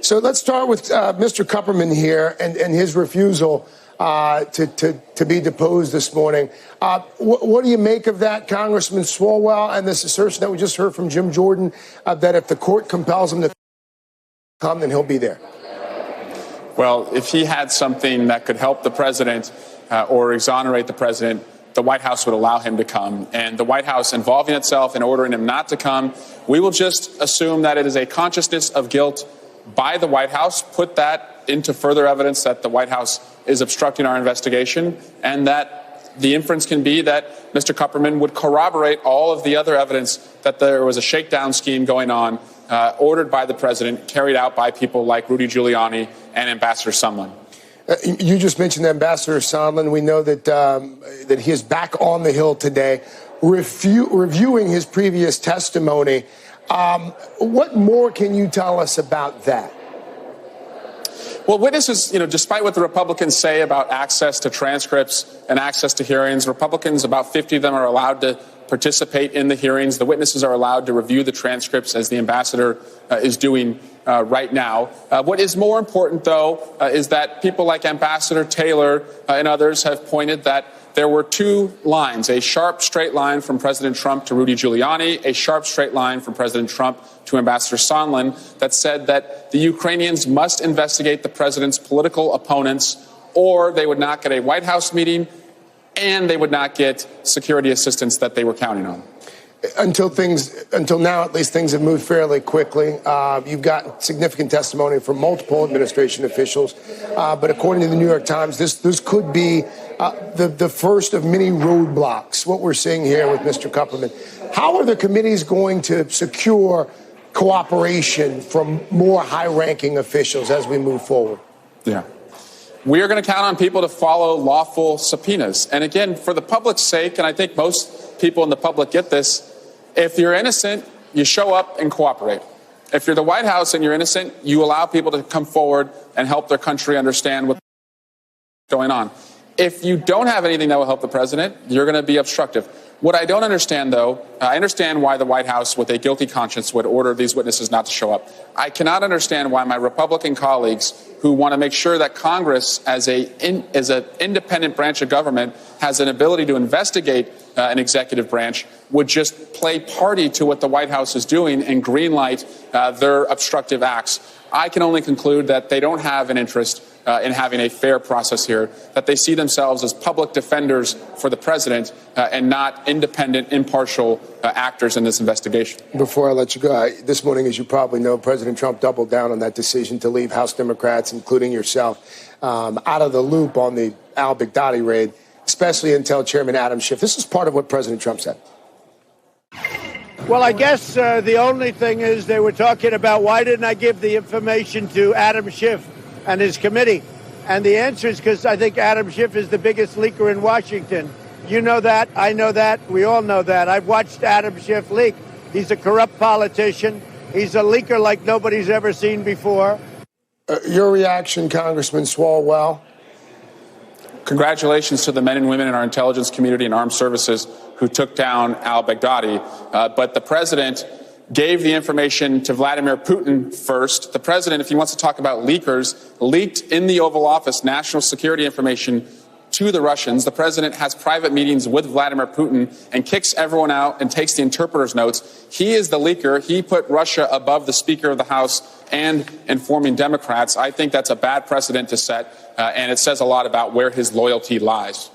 So let's start with Mr. Kupperman here and his refusal to be deposed this morning. What do you make of that, Congressman Swalwell, and this assertion that we just heard from Jim Jordan that if the court compels him to come, then he'll be there? Well, if he had something that could help the president or exonerate the president, the White House would allow him to come. And the White House involving itself in ordering him not to come, we will just assume that it is a consciousness of guilt by the White House, put that into further evidence that the White House is obstructing our investigation, and that the inference can be that Mr. Kupperman would corroborate all of the other evidence that there was a shakedown scheme going on, ordered by the president, carried out by people like Rudy Giuliani and Ambassador Sondland. You just mentioned Ambassador Sondland. We know that he is back on the Hill today, reviewing his previous testimony. What more can you tell us about that? Well, witnesses, despite what the Republicans say about access to transcripts and access to hearings, Republicans, about 50 of them, are allowed to participate in the hearings. The witnesses are allowed to review the transcripts, as the ambassador is doing right now. What is more important, though, is that people like Ambassador Taylor and others have pointed that there were two lines, a sharp, straight line from President Trump to Rudy Giuliani, a sharp, straight line from President Trump to Ambassador Sondland, that said that the Ukrainians must investigate the president's political opponents, or they would not get a White House meeting, and they would not get security assistance that they were counting on. Until now, at least, things have moved fairly quickly. You've got significant testimony from multiple administration officials. But according to the New York Times, this could be the first of many roadblocks, what we're seeing here with Mr. Kupperman. How are the committees going to secure cooperation from more high-ranking officials as we move forward? Yeah. We are going to count on people to follow lawful subpoenas. And again, for the public's sake, and I think most people in the public get this, if you're innocent, you show up and cooperate. If you're the White House and you're innocent, you allow people to come forward and help their country understand what's going on. If you don't have anything that will help the president, you're going to be obstructive. What I don't understand, though, I understand why the White House, with a guilty conscience, would order these witnesses not to show up. I cannot understand why my Republican colleagues, who want to make sure that Congress, as an independent branch of government, has an ability to investigate an executive branch, would just play party to what the White House is doing and greenlight their obstructive acts. I can only conclude that they don't have an interest in having a fair process here, that they see themselves as public defenders for the president and not independent, impartial actors in this investigation. Before I let you go, this morning, as you probably know, President Trump doubled down on that decision to leave House Democrats, including yourself, out of the loop on the al-Baghdadi raid, especially until Chairman Adam Schiff. This is part of what President Trump said. Well, I guess the only thing is they were talking about why didn't I give the information to Adam Schiff and his committee? And the answer is because I think Adam Schiff is the biggest leaker in Washington. You know that. I know that. We all know that. I've watched Adam Schiff leak. He's a corrupt politician. He's a leaker like nobody's ever seen before. Your reaction, Congressman Swalwell? Congratulations to the men and women in our intelligence community and armed services who took down al-Baghdadi. But the president gave the information to Vladimir Putin first. The president, if he wants to talk about leakers, leaked in the Oval Office national security information to the Russians. The president has private meetings with Vladimir Putin and kicks everyone out and takes the interpreter's notes. He is the leaker. He put Russia above the Speaker of the House and informing Democrats. I think that's a bad precedent to set, and it says a lot about where his loyalty lies.